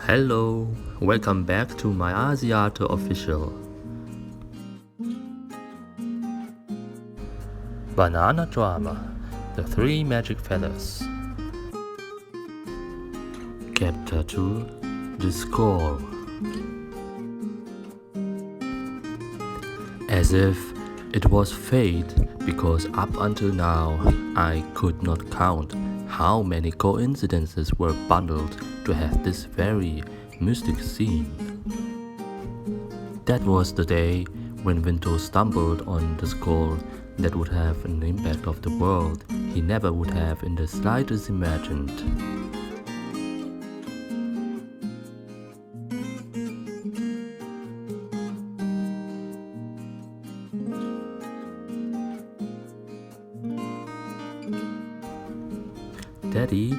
Hello, welcome back to my Asiato official. Banana Drama, The Three Magic Feathers. Chapter 2, The Score. As if it was fate, because up until now I could not count how many coincidences were bundled to have this very mystic scene. That was the day when Vinto stumbled on the scroll that would have an impact of the world he never would have in the slightest imagined. Daddy,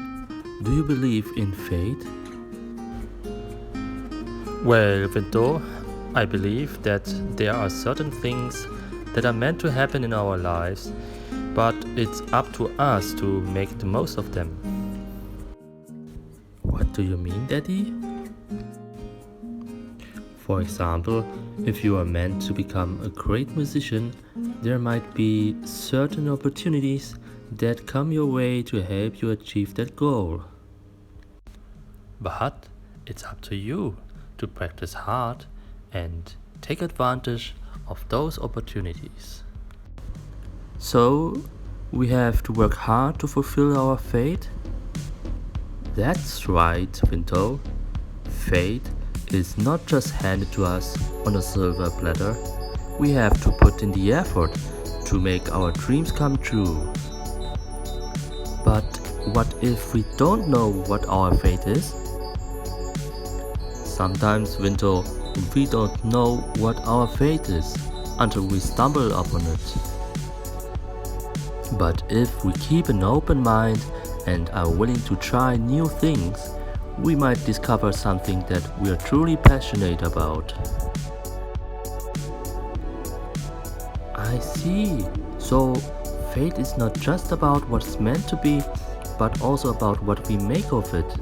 do you believe in fate? Well, Vinto, I believe that there are certain things that are meant to happen in our lives, but it's up to us to make the most of them. What do you mean, Daddy? For example, if you are meant to become a great musician, there might be certain opportunities that come your way to help you achieve that goal. But it's up to you to practice hard and take advantage of those opportunities. So, we have to work hard to fulfill our fate? That's right, Vinto. Fate is not just handed to us on a silver platter. We have to put in the effort to make our dreams come true. But what if we don't know what our fate is? Sometimes, Vinto, we don't know what our fate is until we stumble upon it. But if we keep an open mind and are willing to try new things, we might discover something that we are truly passionate about. I see. So, fate is not just about what's meant to be, but also about what we make of it.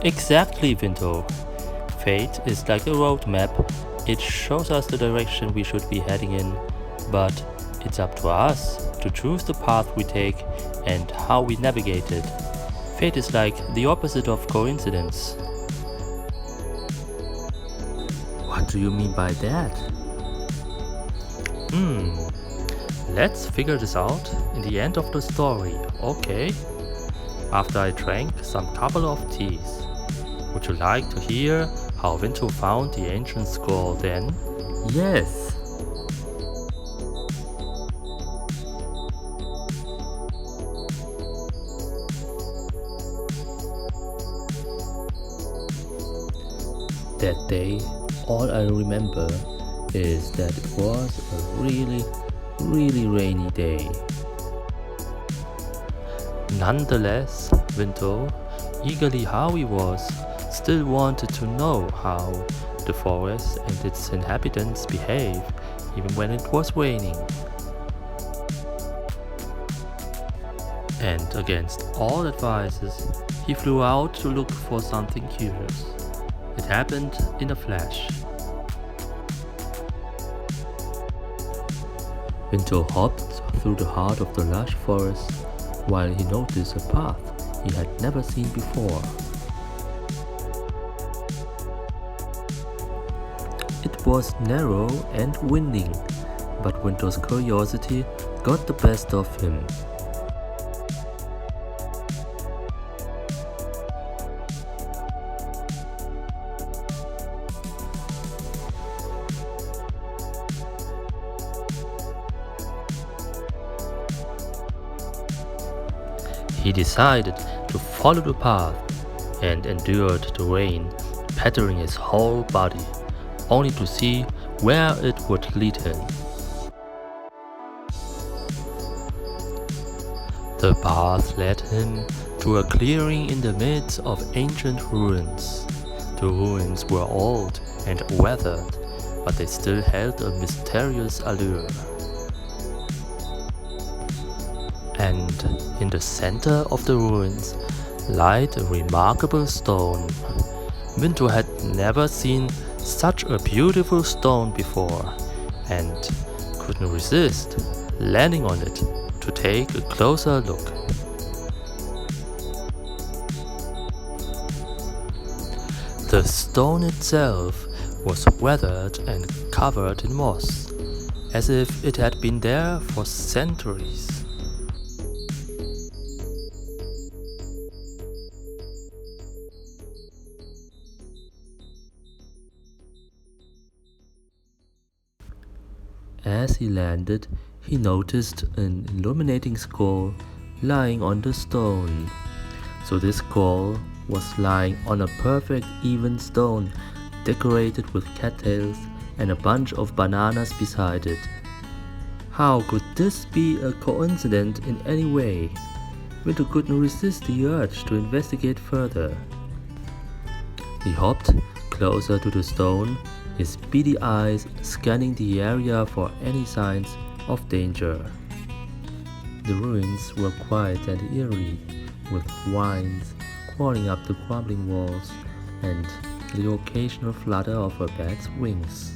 Exactly, Vinto. Fate is like a roadmap. It shows us the direction we should be heading in, but it's up to us to choose the path we take and how we navigate it. Fate is like the opposite of coincidence. What do you mean by that? Let's figure this out in the end of the story, okay? After I drank some couple of teas. Would you like to hear how Vinto found the ancient scroll then? Yes. That day, all I remember is that it was a really rainy day. Nonetheless, Vinto, eagerly how he was, still wanted to know how the forest and its inhabitants behave even when it was raining. And against all advices, he flew out to look for something curious. It happened in a flash. Vinto hopped through the heart of the lush forest while he noticed a path he had never seen before. It was narrow and winding, but Vinto's curiosity got the best of him. He decided to follow the path and endured the rain, pattering his whole body, only to see where it would lead him. The path led him to a clearing in the midst of ancient ruins. The ruins were old and weathered, but they still held a mysterious allure. And in the center of the ruins light a remarkable stone. Vinto had never seen such a beautiful stone before and couldn't resist landing on it to take a closer look. The stone itself was weathered and covered in moss, as if it had been there for centuries. As he landed, he noticed an illuminating skull lying on the stone. So this skull was lying on a perfect even stone, decorated with cattails and a bunch of bananas beside it. How could this be a coincidence in any way? Vinto couldn't resist the urge to investigate further. He hopped closer to the stone, his beady eyes scanning the area for any signs of danger. The ruins were quiet and eerie, with vines crawling up the crumbling walls and the occasional flutter of a bat's wings.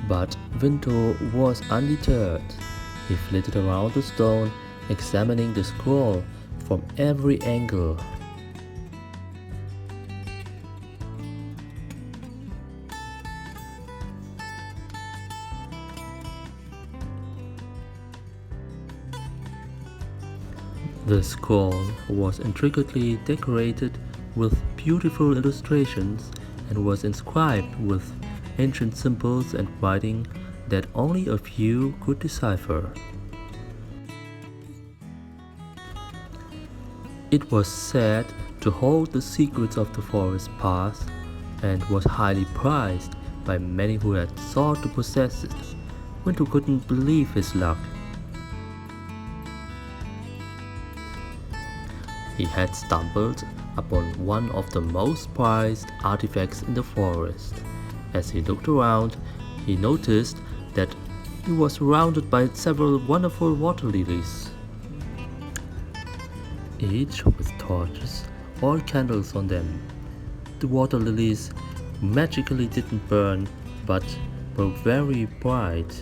But Vinto was undeterred. He flitted around the stone, examining the scroll from every angle. The scroll was intricately decorated with beautiful illustrations and was inscribed with ancient symbols and writing that only a few could decipher. It was said to hold the secrets of the forest path and was highly prized by many who had sought to possess it. Vinto couldn't believe his luck. He had stumbled upon one of the most prized artifacts in the forest. As he looked around, he noticed that he was surrounded by several wonderful water lilies, each with torches or candles on them. The water lilies magically didn't burn, but were very bright.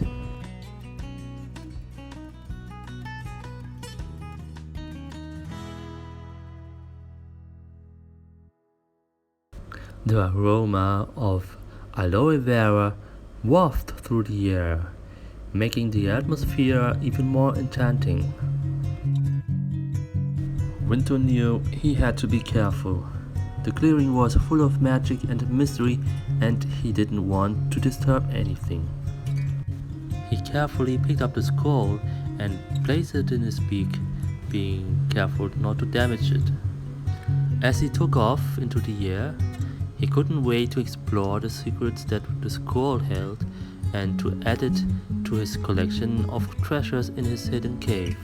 The aroma of aloe vera wafted through the air, making the atmosphere even more enchanting. Vinto knew he had to be careful. The clearing was full of magic and mystery, and he didn't want to disturb anything. He carefully picked up the scroll and placed it in his beak, being careful not to damage it. As he took off into the air, he couldn't wait to explore the secrets that the scroll held and to add it to his collection of treasures in his hidden cave.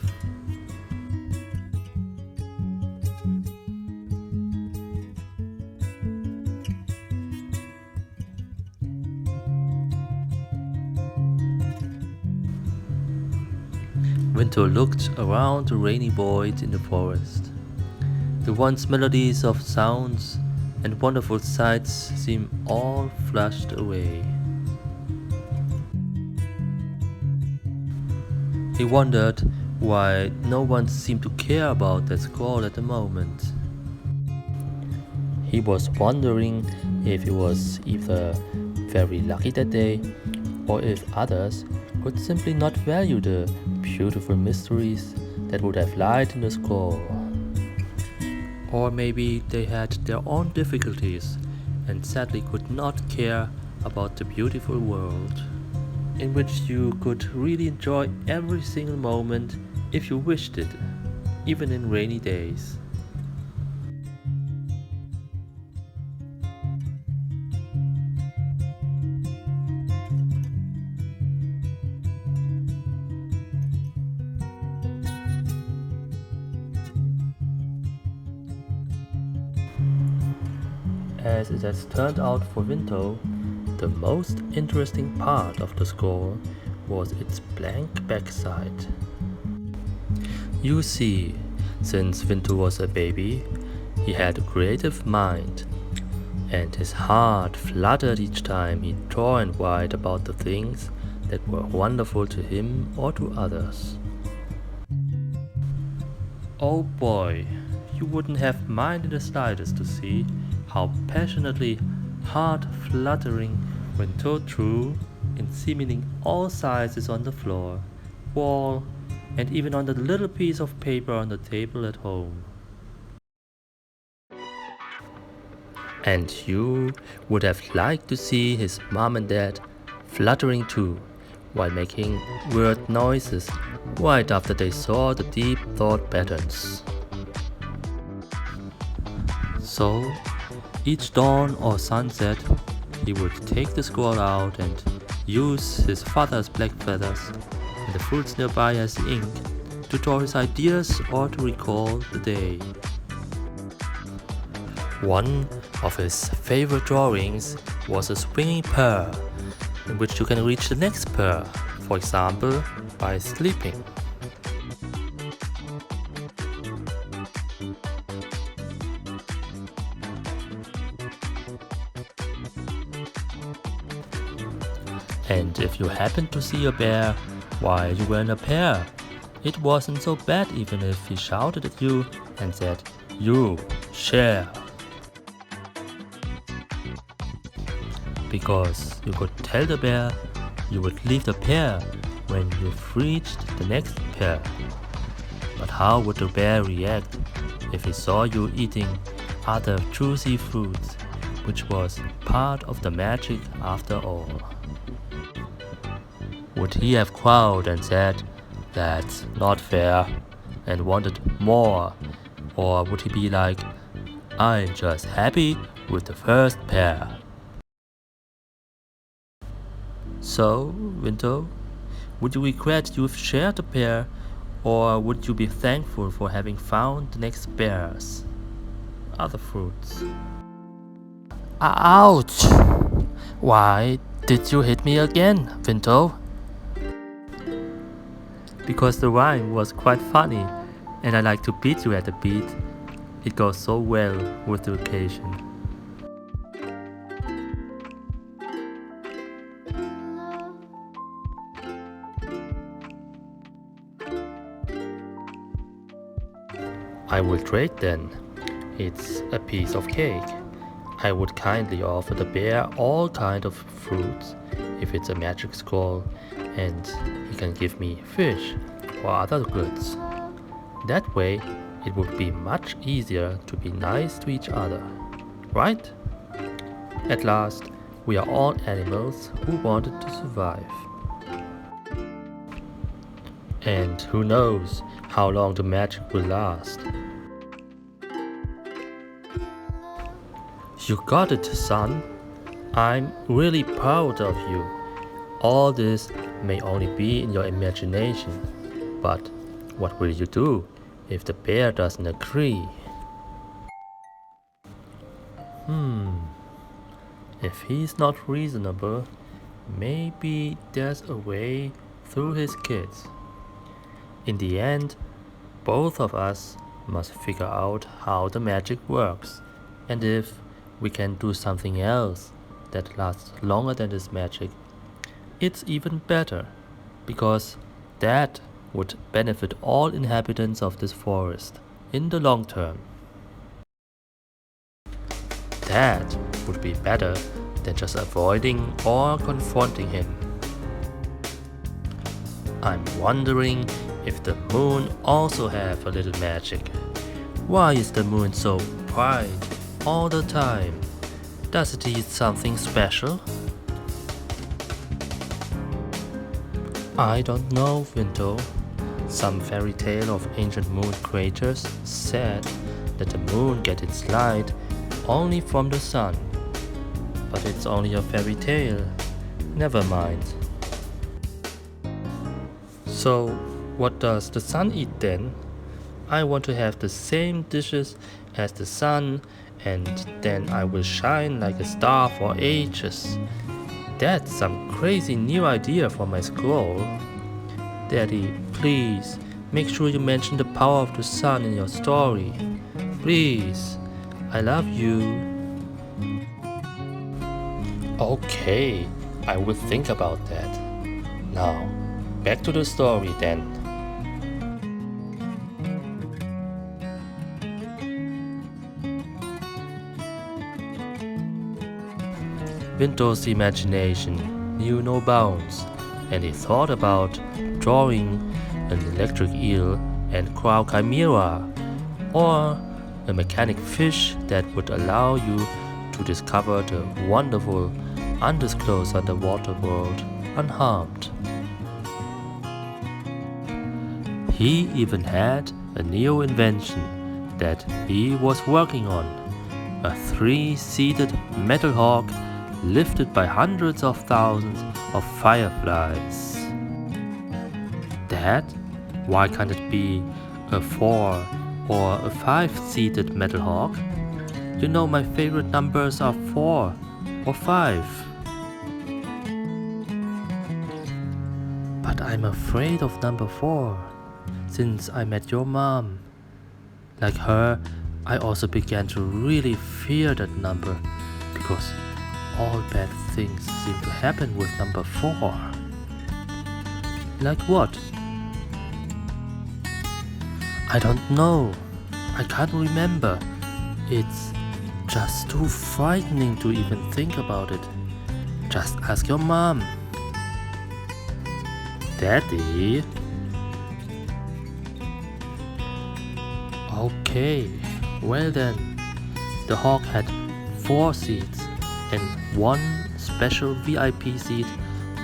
Vinto looked around the rainy void in the forest. The once melodies of sounds and wonderful sights seemed all flushed away. He wondered why no one seemed to care about that scroll at the moment. He was wondering if he was either very lucky that day, or if others would simply not value the beautiful mysteries that would have lied in the scroll. Or maybe they had their own difficulties and sadly could not care about the beautiful world, in which you could really enjoy every single moment if you wished it, even in rainy days. As it has turned out for Vinto, the most interesting part of the scroll was its blank backside. You see, since Vinto was a baby, he had a creative mind, and his heart fluttered each time he tore and write about the things that were wonderful to him or to others. Oh boy, you wouldn't have minded the slightest to see how passionately heart-fluttering Vinto drew in seemingly all sizes on the floor, wall, and even on the little piece of paper on the table at home. And you would have liked to see his mom and dad fluttering too, while making weird noises right after they saw the deep thought patterns. So, each dawn or sunset, he would take the scroll out and use his father's black feathers and the fruits nearby as ink to draw his ideas or to recall the day. One of his favorite drawings was a swinging pear, in which you can reach the next pear, for example, by sleeping. And if you happened to see a bear while you were in a pear, it wasn't so bad even if he shouted at you and said, "You, share." Because you could tell the bear you would leave the pear when you've reached the next pear. But how would the bear react if he saw you eating other juicy fruits, which was part of the magic after all? Would he have growled and said, "That's not fair," and wanted more? Or would he be like, "I'm just happy with the first pear"? So, Vinto, would you regret you've shared the pear, or would you be thankful for having found the next pears? Other fruits. Ouch! Why did you hit me again, Vinto? Because the rhyme was quite funny, and I like to beat you at the beat. It goes so well with the occasion. I will trade then. It's a piece of cake. I would kindly offer the bear all kind of fruits if it's a magic scroll, and he can give me fish or other goods. That way, it would be much easier to be nice to each other, right? At last, we are all animals who wanted to survive. And who knows how long the magic will last. You got it, son. I'm really proud of you. All this may only be in your imagination, but what will you do if the bear doesn't agree? If he's not reasonable, maybe there's a way through his kids. In the end, both of us must figure out how the magic works, and if we can do something else that lasts longer than this magic, it's even better, because that would benefit all inhabitants of this forest in the long term. That would be better than just avoiding or confronting him. I'm wondering if the moon also have a little magic. Why is the moon so bright all the time? Does it eat something special? I don't know, Vinto. Some fairy tale of ancient moon creatures said that the moon gets its light only from the sun. But it's only a fairy tale. Never mind. So, what does the sun eat then? I want to have the same dishes as the sun, and then I will shine like a star for ages. That's some crazy new idea for my scroll. Daddy, please, make sure you mention the power of the sun in your story. Please, I love you. Okay, I will think about that. Now, back to the story then. Vinto's imagination knew no bounds, and he thought about drawing an electric eel and crow chimera, or a mechanic fish that would allow you to discover the wonderful, undisclosed underwater world unharmed. He even had a new invention that he was working on, a 3-seated metal hawk lifted by hundreds of thousands of fireflies. Dad, why can't it be a 4 or a 5-seated metal hawk? You know my favorite numbers are 4 or 5. But I'm afraid of number 4, since I met your mom. Like her, I also began to really fear that number, because all bad things seem to happen with number 4. Like what? I don't know. I can't remember. It's just too frightening to even think about it. Just ask your mom. Daddy? Okay, well then. The hawk had 4 seats, and one special VIP seat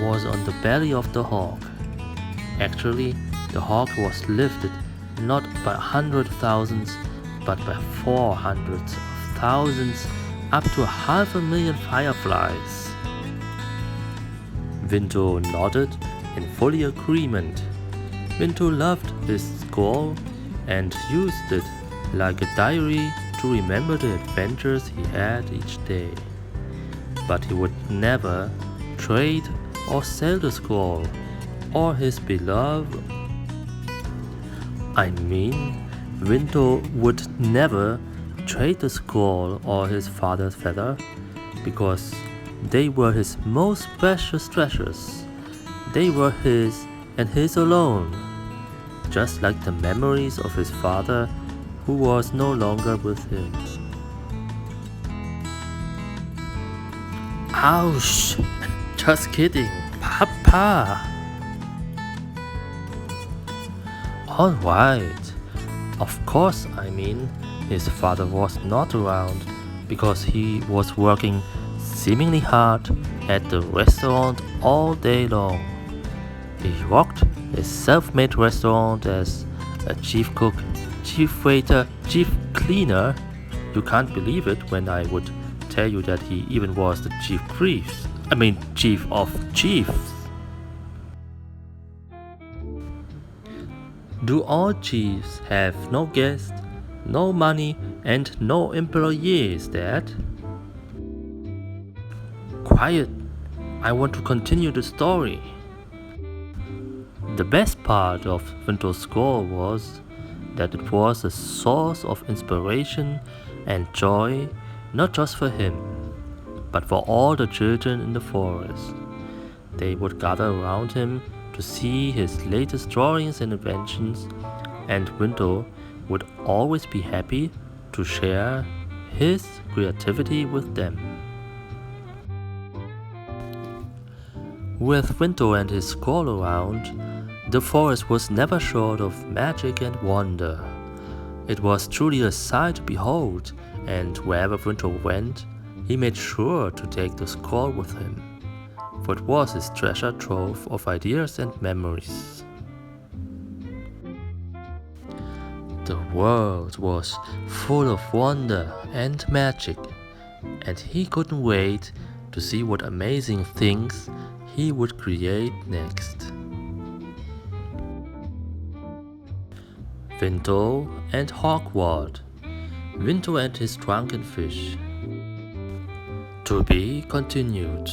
was on the belly of the hawk. Actually, the hawk was lifted not by 100,000s, but by 400,000s, up to 500,000 fireflies. Vinto nodded in fully agreement. Vinto loved his scroll and used it like a diary to remember the adventures he had each day. But he would never trade or sell the scroll or his beloved. Vinto would never trade the scroll or his father's feather, because they were his most precious treasures. They were his and his alone, just like the memories of his father, who was no longer with him. Ouch! Just kidding, Papa! Alright. Of course, his father was not around because he was working seemingly hard at the restaurant all day long. He rocked his self-made restaurant as a chief cook, chief waiter, chief cleaner. You can't believe it when I would tell you that he even was the chief of chiefs. Do all chiefs have no guests, no money, and no employees, Dad? Quiet! I want to continue the story. The best part of Vinto's score was that it was a source of inspiration and joy, not just for him, but for all the children in the forest. They would gather around him to see his latest drawings and inventions, and Vinto would always be happy to share his creativity with them. With Vinto and his scroll around, the forest was never short of magic and wonder. It was truly a sight to behold, and wherever Vinto went, he made sure to take the scroll with him, for it was his treasure trove of ideas and memories. The world was full of wonder and magic, and he couldn't wait to see what amazing things he would create next. Vinto and Hawkward. Vinto and his drunken fish. To be continued.